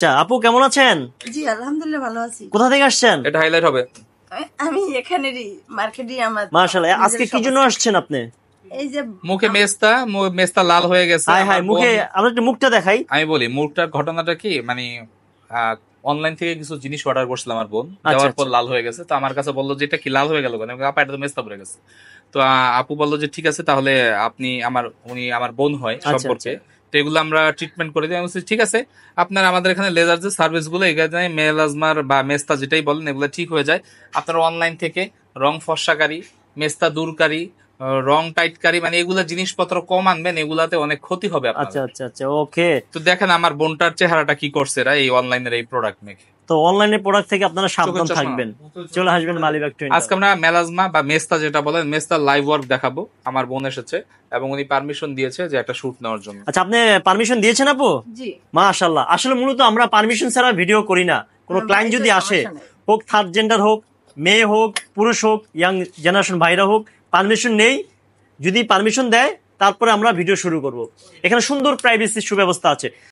আচ্ছা আপু কেমন আছেন? জি আলহামদুলিল্লাহ ভালো আছি। কোথা থেকে আসছেন? এটা হাইলাইট হবে। আমি এখানেরই মার্কেটই আমার। মাশাআল্লাহ, আজকে কি জন্য আসছেন আপনি? এই যে মুখে মেস্তা লাল হয়ে গেছে। হাই হাই, মুখে আমরা একটু মুখটা দেখাই। আমি বলি মুখটার ঘটনাটা কি, মানে অনলাইন থেকে কিছু জিনিস অর্ডার করছিলাম আমার বোন, আচ্ছা, দেওয়ার পর আচ্ছা। লাল হয়ে গেছে। তো আমার কাছে বললো যে এটা কি লাল হয়ে গেল কেন, আমি বললাম, আপা এটা তো মেস্তা পড়ে গেছে। তো আপু বললো যে ঠিক আছে তাহলে আপনি উনি আমার বোন হয় আচ্ছা, সম্পর্কে, আচ্ছা। তো এগুলো আমরা ট্রিটমেন্ট করে দিই। আমি বলছি ঠিক আছে, আপনার আমাদের এখানে লেজার যে সার্ভিস গুলো এখানে মেলাজমার বা মেস্তা যেটাই বলেন এগুলো ঠিক হয়ে যায়। আপনারা অনলাইন থেকে রং ফর্সাকারী, মেস্তা দূরকারী, রং টাইটকারী, মানে এগুলা জিনিসপত্র কম আনবেন, এগুলাতে অনেক ক্ষতি হবে আচ্ছা আপনাদের। আচ্ছা আচ্ছা, ওকে। তো দেখেন আমার বোনটার চেহারাটা কি করছে এরা এই অনলাইনের এই প্রোডাক্ট মেখে। তো অনলাইনের প্রোডাক্ট থেকে আপনারা সাবধান চোখের চশমা। থাকবেন, চলে আসবেন মালিবাগ ট্রেন্ড। আজকে আমরা মেলাজমা বা মেস্তা যেটা বলেন মেস্তা লাইভ ওয়ার্ক দেখাবো। আমার বোন এসেছে এবং উনি পারমিশন দিয়েছে যে একটা শুট নেওয়ার জন্য। আচ্ছা, আপনি পারমিশন দিয়েছেন আপু? জি মাশাআল্লাহ। আসলে মূলত আমরা পারমিশন ছাড়া ভিডিও করি না। কোনো ক্লায়েন্ট যদি আসে, হোক থার্ড জেন্ডার হোক, মেয়ে হোক, পুরুষ হোক, ইয়াং জেনারেশন ভাইরা হোক, পারমিশন নেই। যদি পারমিশন দেয় তারপরে আমরা ভিডিও শুরু করব। এখানে সুন্দর প্রাইভেসি সুব্যবস্থা আছে।